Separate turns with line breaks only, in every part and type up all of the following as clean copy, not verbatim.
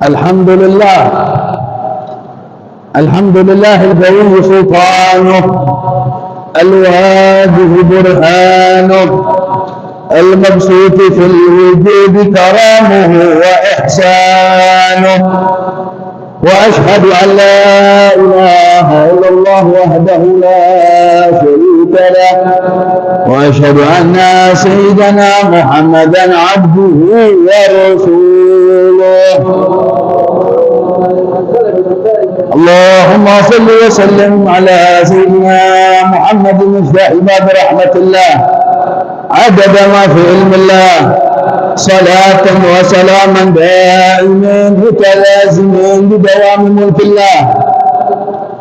الحمد لله القوي سلطانه، الواجب برهانه، المبسوط في الوجود كرامه وإحسانه. وأشهد أن لا إله إلا الله وحده لا شريك له، وأشهد أن سيدنا محمدا عبده ورسوله. اللهم صل وسلم على سيدنا محمد مفتاح باب رحمة الله عدد ما في علم الله، صلاة وسلاما دائمين متلازمين بدوام ملك الله،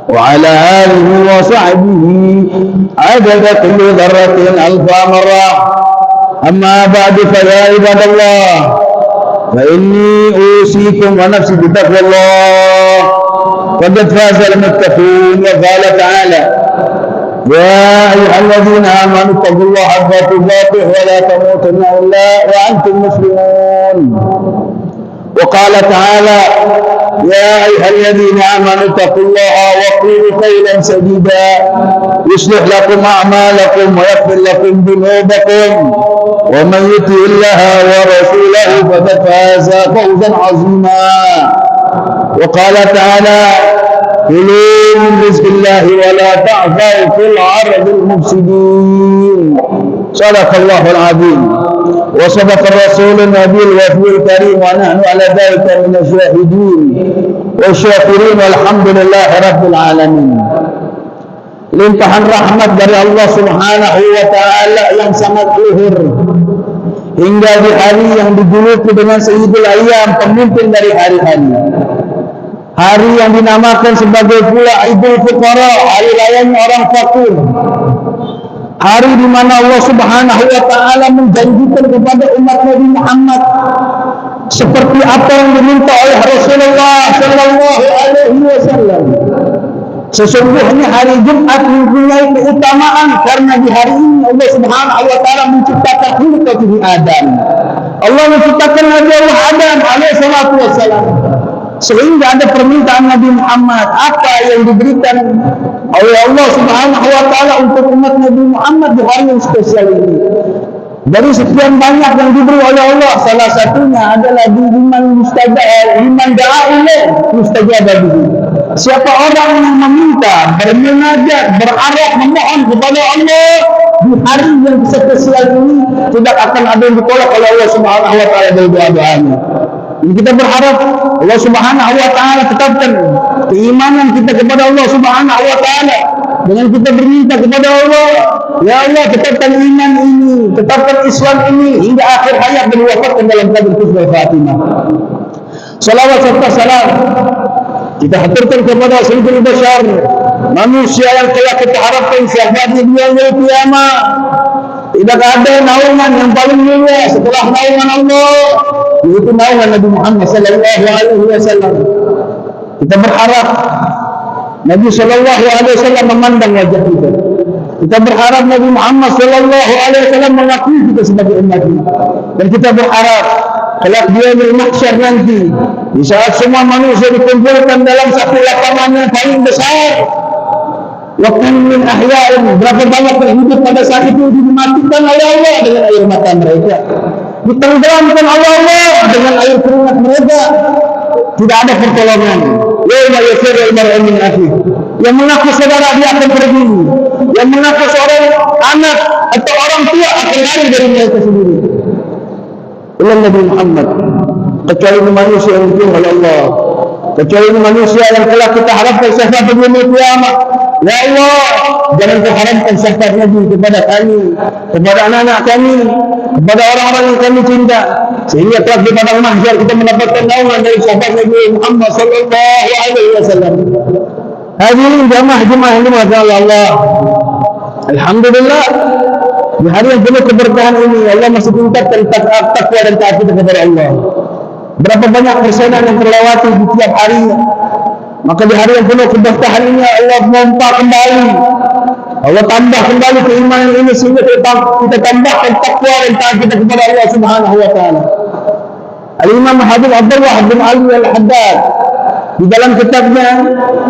وعلى آله وصحبه عدد كل ذرة ألف مرة. أما بعد فيا عباد الله، فإني أوصيكم ونفسي بتقوى الله، وقد فاز المتقون. وقال تعالى: يا أيها الذين آمنوا اتقوا الله حق تقاته ولا تموتن إلا وأنتم مسلمون. وقال تعالى: يا أيها الذين آمنوا اتقوا الله وقولوا قولا سديدا يصلح لكم أعمالكم ويغفر لكم ذنوبكم، ومن يطع الله ورسوله فقد فاز فوزا عظيما. وقال تعالى: كلوا من رزق الله ولا تعثوا في الأرض المفسدين. صدق الله العظيم وصدق الرسول النبي الوفي الكريم، ونحن على ذلك من الشاهدين والشاكرين، والحمد لله رب العالمين. Limpahan rahmat dari Allah Subhanahu wa Ta'ala yang sangat luhur, hingga di hari yang dijuluki dengan Sayyidul Ayyam, pemimpin dari hari-hari, hari yang dinamakan sebagai pula Idul Fuqara, hari layaknya orang fakir, hari di mana Allah Subhanahu wa Ta'ala menjanjikan kepada umat Nabi Muhammad seperti apa yang diminta oleh Rasulullah Sallallahu Alaihi Wasallam. Sesungguhnya hari Jumat mempunyai keutamaan karena di hari ini Allah Subhanahu wa Ta'ala menciptakan Nabi Adam. Allah menciptakan Nabi Adam alaihi salatu wassalam, sehingga ada permintaan Nabi Muhammad apa yang diberikan oleh Allah Subhanahu wa Ta'ala untuk umat Nabi Muhammad di hari yang spesial ini. Dari sekian banyak yang diberi oleh Allah, salah satunya adalah liman da'a'ileh mustajab bihi. Siapa orang yang meminta, bermunajat, berharap, memohon kepada Allah di hari yang spesial ini, tidak akan ada yang ditolak oleh Allah Subhanahu wa Ta'ala dari doa-doanya. Jadi kita berharap Allah Subhanahu wa Ta'ala tetapkan keimanan kita kepada Allah Subhanahu wa Ta'ala dengan kita berminta kepada Allah, ya Allah tetapkan iman ini, tetapkan Islam ini hingga akhir hayat dan wafatkan dalam keadaan husnul khatimah. Salawat serta salam kita haturkan kepada Sayyidul Bashar, manusia yang telah kita harapkan syafaatnya di yaumul qiyamah. Tidak ada naungan yang paling mulia setelah naungan Allah, yaitu naungan Nabi Muhammad Sallallahu Alaihi Wasallam. Kita berharap Nabi Sallallahu Alaihi Wasallam memandang wajah kita. Kita berharap Nabi Muhammad Sallallahu Alaihi Wasallam mengakui kita sebagai umatnya. Dan kita berharap kelak di yaumul mahsyar nanti, di saat semua manusia dikumpulkan dalam satu lapangan yang paling besar, waktu min ahya'in, berapa banyak yang hidup pada saat itu dimatikan oleh Allah dengan air mata mereka, ditenggelamkan oleh Allah dengan air keringat mereka. Tidak ada pertolongan. Yauma yafirrul mar'u min akhihi, yang mengaku saudara dia akan pergi, yang mengaku seorang anak atau orang tua akan lari dari mereka sendiri. Illa Nabi Muhammad, kecuali manusia yang dipilih oleh Allah, kecuali manusia yang telah kita harapkan syafaat di yaumul qiyamah. Ya Allah, jangan kau haramkan syafaat Nabi kepada kami, kepada anak-anak kami, kepada orang-orang yang kami cinta, sehingga kelak di padang mahsyar kita mendapatkan naungan dari syafaat Nabi Muhammad Sallallahu Alaihi Wasallam. Hadirin jamaah yang dimuliakan oleh Allah, alhamdulillah, di hari yang penuh keberkahan ini Allah masih tingkatkan takwa dan taat kita kepada Allah. Berapa banyak persenan yang terlewati di tiap harinya, maka di hari yang penuh keberkahan ini Allah memompa kembali, Allah tambah kembali keimanan ini sehingga kita tambahkan takwa dan taat kita kepada Allah Subhanahu wa Ta'ala. Al-Imam Habib Abdullah bin Ali Al-Haddad di dalam kitabnya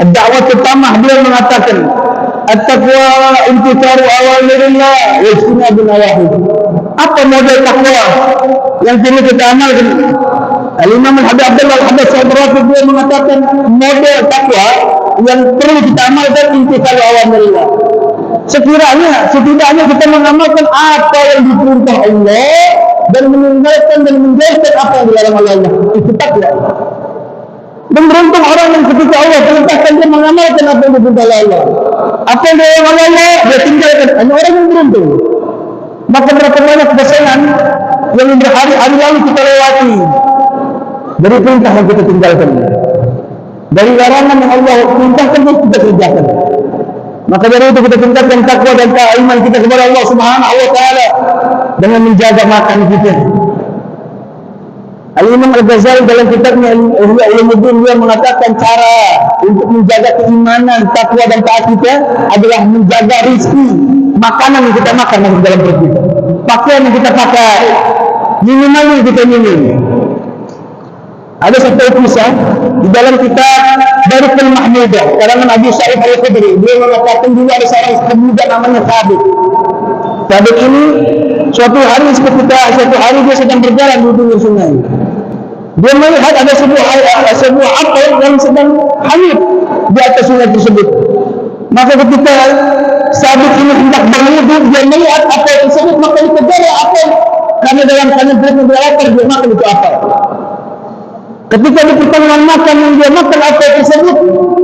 Ad-Da'wah Tamah beliau mengatakan at-taqwa intikaru awamirillah wa ijtinabun nawahi. Apa model takwa yang perlu kita amalkan? Al-Imam Habib Abdullah Al-Haddad Al-Rafiq beliau mengatakan model takwa yang perlu kita amalkan intikaru awamirillah. Setidaknya kita mengamalkan apa yang diperintah Allah dan meninggalkan dan menjauhkan apa yang dilarang oleh Allah. Itu takwa. Dan beruntung orang yang ketika Allah perintahkan dia mengamalkan apa yang diperintah oleh Allah. Apa yang dilarang oleh Allah dia tinggalkan. Hanya orang yang beruntung. Maka berapa banyak kesenangan yang berhari-hari lalu kita lewati dari perintah yang kita tinggalkan, dari larangan yang Allah perintahkan yang kita kerjakan. Maka dari itu kita tingkatkan takwa dan iman kita kepada Allah Subhanahu wa taala dengan menjaga makan kita. Al-Imam Al-Ghazali dalam kitabnya Ihya Ulumuddin dia mengatakan cara untuk menjaga keimanan, takwa dan taat kita adalah menjaga rezeki, makanan yang kita makan masuk dalam perut kita, pakaian yang kita pakai, minuman yang kita minum. Ada satu kisah di dalam kitab Bariqul Mahmudah karangan Abu Sa'id Al-Khudri. Dia mengatakan dulu ada seorang pemuda namanya Thabit. Thabit ini suatu hari dia sedang berjalan di pinggir sungai. Dia melihat ada sebuah apel yang sedang hanyut di atas sungai tersebut. Maka ketika Thabit ini hendak berwudu, dia melihat apel tersebut, maka dikejar apel karena dalam keadaan perutnya lapar dia makan itu apel. Ketika di pertemuan makan yang dia makan apel tersebut,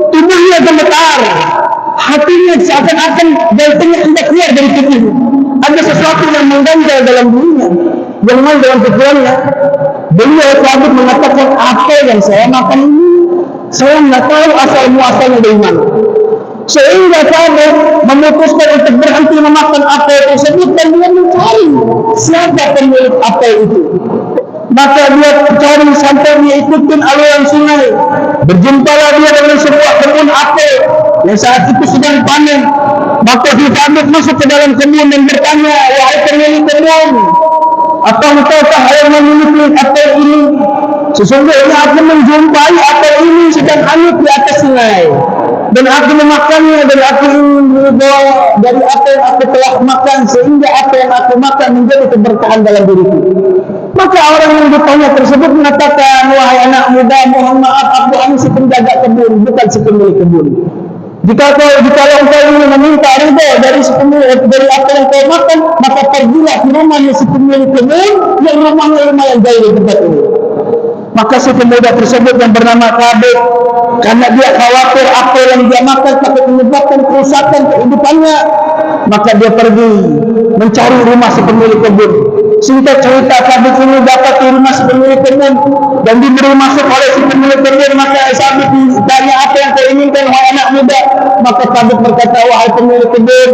tubuhnya gemetar, hatinya seakan-akan jantungnya hendak keluar dari tubuhnya. Ada sesuatu yang mengganjal dalam dirinya, yang main dalam pikirannya. Beliau Thabit mengatakan, apel yang saya makan ini, saya tidak tahu asal muasalnya dari mana. Sehingga Thabit memutuskan untuk berhenti memakan apel tersebut dan dia mencari siapa pemilik apel itu. Maka dia cari sampai dia ikutin aliran sungai. Berjumpalah dia dengan sebuah kebun apel yang saat itu sedang panen. Maka dia Thabit masuk ke dalam kebun dan bertanya, wahai pemilik kebun, apakah yang memiliki apel ini? Sesungguhnya aku menjumpai apel ini sedang hanyut di atas sungai, dan aku memakannya, dan aku ingin berdoa dari apa yang aku telah makan, sehingga apa yang aku makan menjadi keberkahan dalam diriku. Maka orang yang ditanya tersebut mengatakan, wahai anak muda, mohon maaf, aku hanya si penjaga kebun, bukan si pemilik kebun. Jika engkau ingin meminta ridho dari apa yang kau makan, maka pergilah ke rumahnya si pemilik kebun yang rumahnya lumayan jauh dari tempat ini. Maka si pemuda tersebut yang bernama Thabit, karena dia khawatir apa yang dia makan takut menyebabkan kerusakan kehidupannya, maka dia pergi mencari rumah si pemilik kebun. Singkat cerita, Thabit ini dapat di rumah si pemilik kebun dan diberi masuk oleh si pemilik kebun. Maka Thabit ditanya, apa yang kau inginkan wahai anak muda? Maka Thabit berkata, wahai pemilik kebun,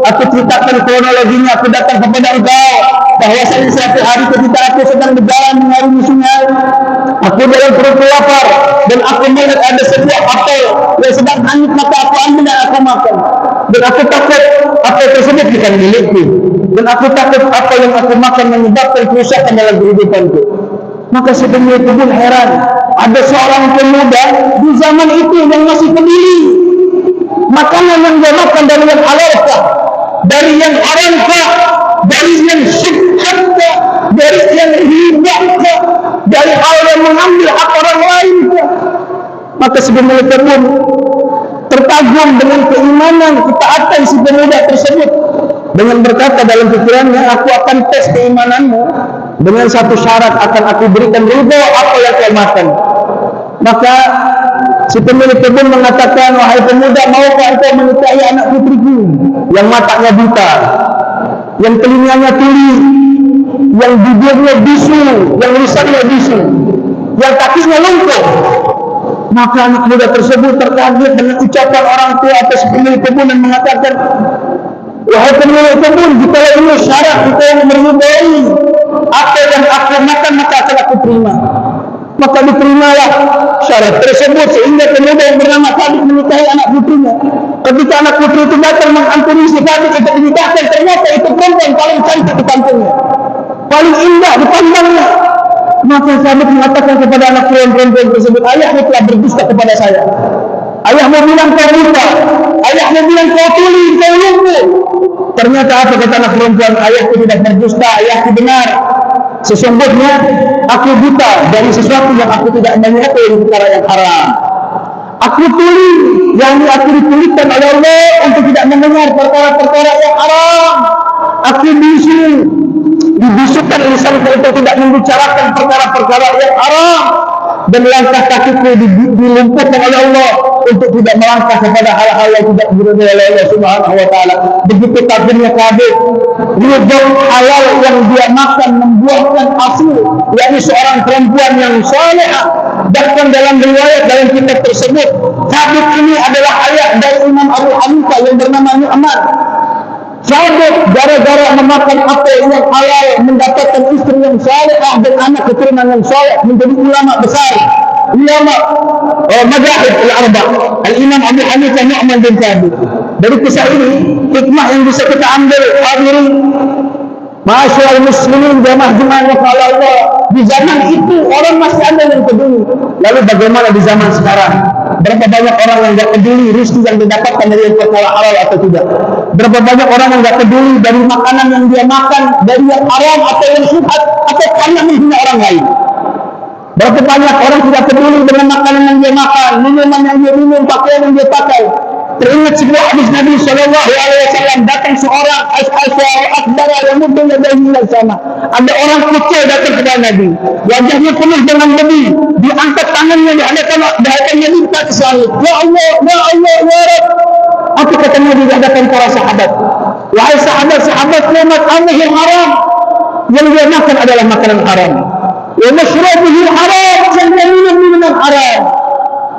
aku ceritakan kronologinya. Aku datang kepada engkau bahwasanya suatu hari ketika aku sedang berjalan mengarungi sungai, aku dalam perut lapar dan aku melihat ada sebuah apel yang sedang hanyut, maka aku ambil dan aku makan. Dan aku takut apel tersebut bukan milikku, dan aku takut apa yang aku makan menyebabkan kerusakan dalam kehidupanku. Maka si pemilik kebun heran, ada seorang pemuda di zaman itu yang masih peduli makanan yang dia makan dari yang halalkah, dari yang haramkah, dari yang syirkkah, dari yang ribakah, dari hal yang mengambil hak orang lain. Maka si pemilik kebun terkagum dengan keimanan ketaatan si pemuda tersebut, dengan berkata dalam pikirannya, aku akan tes keimananmu dengan satu syarat, akan aku berikan ridho apa yang kau makan. Maka si pemilik kebun mengatakan, wahai pemuda, maukah engkau menikahi anak putriku yang matanya buta, yang telinganya tuli, yang bibirnya bisu, yang lisannya bisu, yang kakinya lumpuh? Maka anak muda tersebut terkaget dengan ucapan orang tua atas pemilik kebun dan mengatakan, wahai pemilik kebun, jika ini syarat kita meridhai apa yang aku makan, maka akan aku terima. Maka diterimalah syarat tersebut, sehingga pemuda yang bernama Thabit menikahi anak putrinya. Ketika anak putri itu datang mengampuni si Thabit untuk dinikahkan, ternyata itu perempuan paling cantik di kampungnya, paling indah di pandangnya. Maka sahabat mengatakan kepada anak perempuan tersebut, ayahmu telah berdusta kepada saya. Ayahmu bilang kau buta, ayahmu bilang kau tuli, kau lumpuh. Ternyata apa kata anak perempuan? Ayahku tidak berdusta, ayahku benar. Sesungguhnya aku buta dari sesuatu yang aku tidak menyukai dari perkara yang haram. Aku tuli, yang aku dipulihkan oleh Allah untuk tidak mendengar perkara-perkara yang haram. Aku bisu, dibisukan lisanku untuk tidak membicarakan perkara-perkara yang haram. Dan langkah kakiku dilumpuhkan oleh Allah untuk tidak melangkah kepada hal-hal yang tidak diridhai oleh Allah Subhanahu wa taala. Begitu kafirnya kafir, ridho halal yang dia makan membuahkan hasil, yakni seorang perempuan yang salehah. Bahkan dalam riwayat dalam kitab tersebut, Sabit ini adalah ayah dari Imam Abu Hanifah yang bernama Nu'man. Sabit gara-gara memakan apel yang halal mendapatkan istri yang salehah dan anak keturunan yang saleh, menjadi ulama besar, ulama mazhab al-arba, al-Imam Abu Hanifah, Nu'man bin Sabit. Dari kisah ini hikmah yang bisa kita ambil, hadirin ma'asyiral muslimin jamaah yang kalau Allah, di zaman itu orang masih ada yang peduli. Lalu bagaimana di zaman sekarang? Berapa banyak orang yang tidak peduli rezeki yang didapatkan dari perkara halal atau tidak? Berapa banyak orang yang tidak peduli dari makanan yang dia makan dari yang haram atau yang syubhat atau karena menghina orang lain? Berapa banyak orang tidak peduli dengan makanan yang dia makan, minuman yang dia minum, pakaian yang dia pakai? Teringat sebuah hadis Nabi Sallallahu Alaihi Wasallam, datang seorang akbar yang mungkin ada yang sama. Ada orang kecil datang kepada Nabi, wajahnya penuh dengan lebih, diangkat tangannya di hadapan Nabi ke langit. Ya Allah, ya Allah, ya Rabb. Apa kata Nabi di hadapan para sahabat? Wahai sahabat-sahabat, nikmat Allah yang haram, yang dia makan adalah makanan haram. Wa mashrabuhu haram, yang dia minum minuman haram.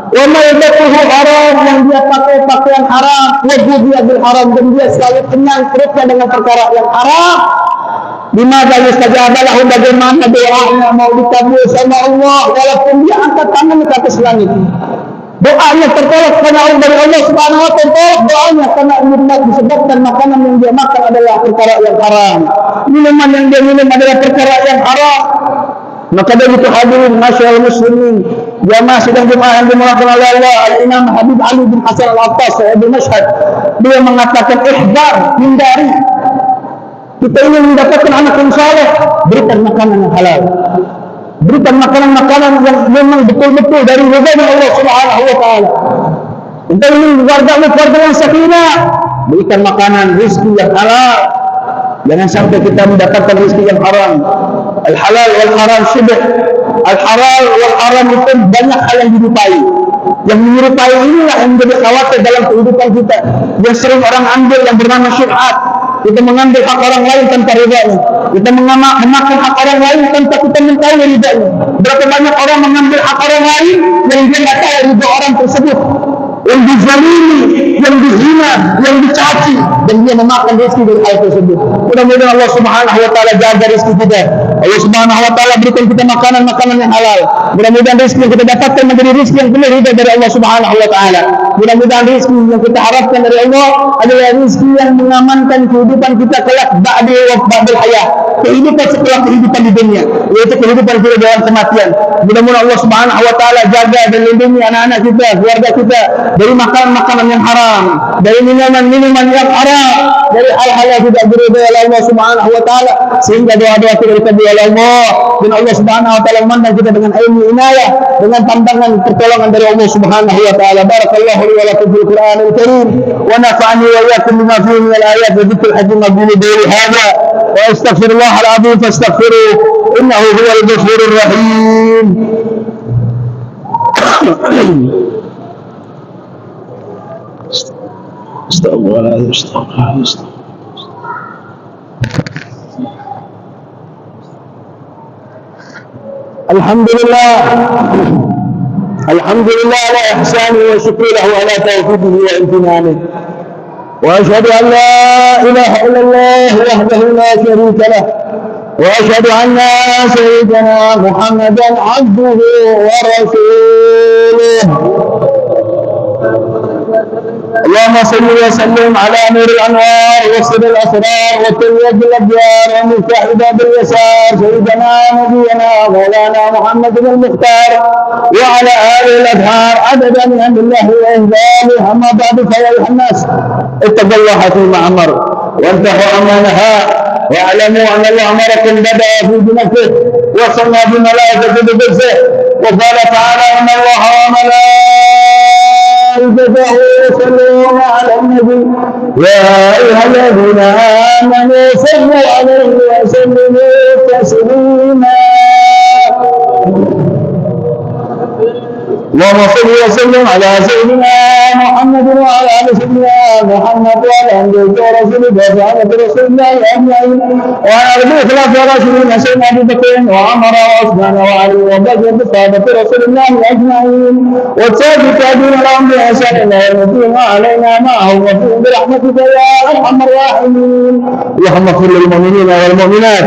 Wa maidatuhu haram, yang dia pakai pakaian haram. Wa ghudhiya bil haram, dan dia selalu kenyang perutnya dengan perkara yang haram. Bimana yustajaba lahu, bagaimana doanya mau dikabul sama Allah walaupun dia angkat tangan ke atas langit. Doanya tertolak karena Allah dari Allah Subhanahu wa taala, doanya karena nikmat disebabkan makanan yang dia makan adalah perkara yang haram, minuman yang dia minum adalah perkara yang haram. Maka dari itu hadirin masyaallah muslimin, jamaah sidang Jumat yang dimuliakan oleh Allah, Al-Imam Habib Ali bin Hasan Al-Attas di Mashhad, dia mengatakan ihdar, hindari. Kita ingin mendapatkan anak yang saleh, berikan makanan yang halal. Berikan makanan-makanan yang memang betul-betul dari ridha Allah Subhanahu wa taala. Kita ingin keluarga yang sakinah, berikan makanan rezeki yang halal. Jangan sampai kita mendapatkan rezeki yang haram. Al-halal wal haram syibh. Al-halal wal haram itu banyak hal yang dilupai. Yang menyerupai inilah yang menjadi khawatir dalam kehidupan kita. Yang sering orang ambil yang bernama syubhat. Kita mengambil hak orang lain tanpa ridhanya. Kita memakan hak orang lain tanpa kita mengetahui ridhanya. Berapa banyak orang mengambil hak orang lain yang dia tidak tahu ridha orang tersebut, yang dizalimi, yang dihina, yang dicaci, dan dia memakan rezeki dari hal tersebut. Mudah-mudahan Allah Subhanahu wa taala jaga rezeki kita. Allah Subhanahu wa taala berikan kita makanan-makanan yang halal. Mudah-mudahan rezeki yang kita dapatkan menjadi rezeki yang penuh ridha dari Allah Subhanahu wa taala. Mudah-mudahan rezeki yang kita harapkan dari Allah adalah rezeki yang mengamankan kehidupan kita kelak ba'dal hayat. Kehidupan setelah kehidupan di dunia, yaitu kehidupan kita dalam kematian. Mudah-mudahan Allah Subhanahu wa taala jaga dan lindungi anak-anak kita, keluarga kita dari makanan-makanan yang haram, dari minuman-minuman yang haram, dari hal-hal yang tidak diridhai oleh Allah Subhanahu wa taala, sehingga doa-doa kita dikabul oleh Allah, dan Allah Subhanahu wa taala memandang kita dengan ilmu inayah, dengan pandangan pertolongan dari Allah Subhanahu wa taala. Barakallahu li wa lakum fil Qur'anil Karim wa nafa'ani wa iyyakum bima fihi min al-ayat wa dhikril hakim aqulu qawli hadha wa astaghfirullah al-azim fastaghfiruhu innahu huwal ghafurur rahim. Alhamdulillah ala ihsani wa syukri lahu ala tawfiqihi wa imtinani. Wa ashhadu an la ilaha illallah wahdahu la syarika lah. Wa ashhadu anna sayyidana Muhammadan abduhu wa rasuluh. اللهم صل وسلم على نور الانوار وسر الاسرار وتليد الابيار ومفتاح باب اليسار سيدنا نبينا مولانا محمد المختار وعلى اله الاطهار عدد من امر الله واهداله. اما بعد فيا ايها الناس اتقوا الله فيما امر وانتهوا عما نهى واعلموا ان الله امركم بدا في بنفسه وصلى بملائكته بقدسه وقال تعالى ان الله وملائكته يصلون على النبي يا ايها الذين امنوا صلوا عليه وسلموا تسليما. اللهم صل وسلم على سيدنا محمد وعلى ال سيدنا محمد وعلى ال رسول وصحابه رسول الله اجمعين وعلى اربع خلفاء الراشدين سيدنا ابي بكر وعمر وعثمان وعلي وبقيه صحابه رسول الله اجمعين والتابعين لهم باحسان الى يوم الدين وعلينا معهم وفيهم برحمتك يا ارحم الراحمين. اللهم اغفر للمؤمنين والمؤمنات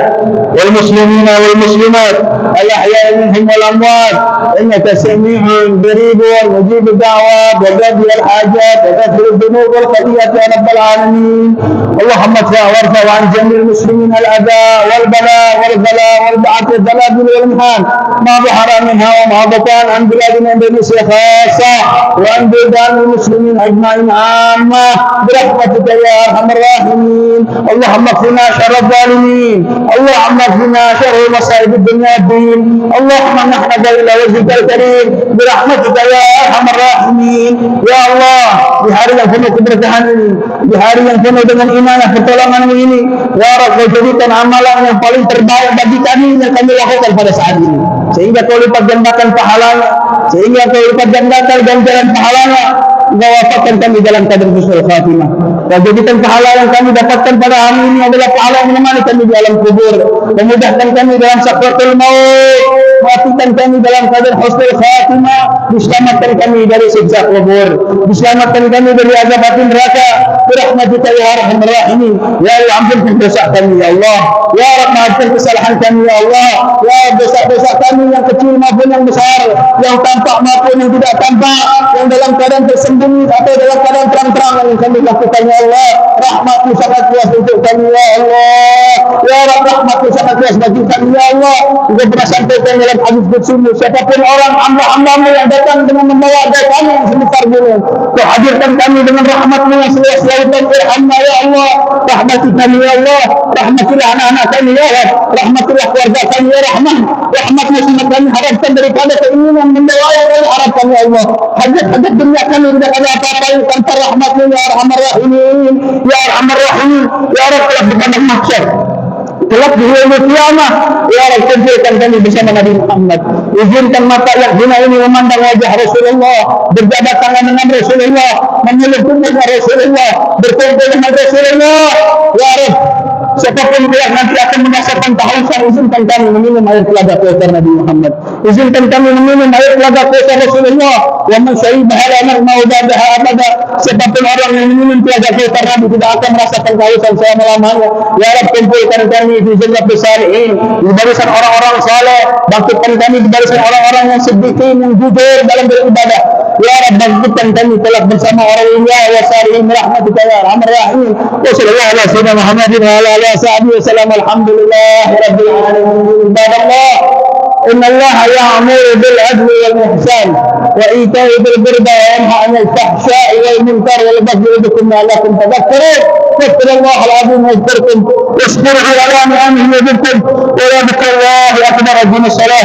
والمسلمين والمسلمات الاحياء منهم والاموات انك سميع قريب ومجيب الدعوات وقاضي الحاجات وغفر الذنوب والخطيئات يا رب العالمين. اللهم ادفع وارفع عن جميع المسلمين الاذى والبلاء والغلاء والبعث والزلازل والامحان ما ظهر منها وما بطن عن بلادنا اندونيسيا خاصه وعن بلدان المسلمين اجمعين عامه برحمتك يا ارحم الراحمين. اللهم اكفنا شر الظالمين اللهم اكفنا شر مصائب الدنيا والدين. اللهم نحن الى وجهك الكريم برحمتك يا ارحم الراحمين. Ya Allah, di hari yang penuh keberkahan ini, di hari yang penuh dengan iman dan pertolongan ini, ya Rabb, jadikan amalan yang paling terbaik bagi kami yang kami lakukan pada saat ini, sehingga kau lipat gandakan pahalanya, sehingga kau lipat gandakan ganjaran pahalanya. Kau wafatkan kami dalam keadaan husnul khatimah. Kau jadikan pahala yang kami dapatkan pada hari ini adalah pahala yang menemani kami di alam kubur. Memudahkan kami dalam sakratul maut. Matikan kami dalam keadaan husnul khatimah. Diselamatkan kami dari siksa kubur. Diselamatkan kami dari azab api neraka. Birahmatika ya arhamar rahimin. Ya Allah, ampunkan dosa kami ya Allah. Ya Rabb, maafkan kesalahan kami ya Allah. Ya dosa-dosa kami yang kecil maupun yang besar, yang tampak maupun yang tidak tampak, yang dalam keadaan tersembunyi atau dalam keadaan terang-terang yang kami lakukan ya Allah. Rahmat-Mu sangat luas untuk kami ya Allah. Ya Rabb, rahmat-Mu sangat luas bagi kami ya Allah. Juga pernah sampaikan dalam hadis qudsi, siapapun orang hamba-Hamba-Mu yang datang dengan membawa doa kami yang sebesar gunung, Kau hadirkan kami dengan rahmat-Mu yang seluas lautan. Irhamna ya Allah, rahmati kami ya Allah, rahmatilah anak-anak kami ya Allah, rahmatilah keluarga kami ya Rahman. Rahmat-Mu sangat kami harapkan daripada keinginan membawa yang kami harapkan ya Allah. Hajat-hajat dunia kami tidak ada apa-apa yang tanpa rahmat-Mu ya Arhamar Rahimin. Ya Arhamar Rahimin, ya Rabb, telah berkandang mahsyar, kelak di hari kiamat, ya Rabb, kumpulkan kami bersama Nabi Muhammad. Izinkan mata yang hina ini memandang wajah Rasulullah, berjabat tangan dengan Rasulullah, menyeluk punggungnya Rasulullah, berkumpul dengan Rasulullah. Ya Rabb, siapapun yang nanti akan merasakan kehausan, izinkan kami meminum air telaga kautsar Nabi Muhammad. Izinkan kami meminum air telaga kautsar Rasulullah. Wa man syaribaha la yarmau ba'daha abada. Siapapun orang yang meminum telaga kautsar Nabi tidak akan merasakan kehausan selama-lamanya. Ya Rabb, kumpulkan kami di jannah besariin, di barisan orang-orang saleh. Bangkitkan kami di barisan orang-orang yang siddiqin, yang jujur dalam beribadah. Ya Rabb, bangkitkan kami kelak bersama orang ilmiah wa salihin rahmatika ya arhamar rahimin. Wa sallallahu ala sayyidina Muhammadin wa ala alihi wa sallam. Alhamdulillahi rabbil alamin. Ibadallah, inna Allah ya'muru bil adli wal ihsan wa ita'i bil qurba wa yanha 'anil fahsya'i wal munkar wal baghi ya'idukum la'allakum tadhakkarun. Fastaghfirullaha al-'azim wastaghfiruhu washkuruhu ala ni'amihi yazidkum wa la dhikrullahi akbar. Aqim as-salah.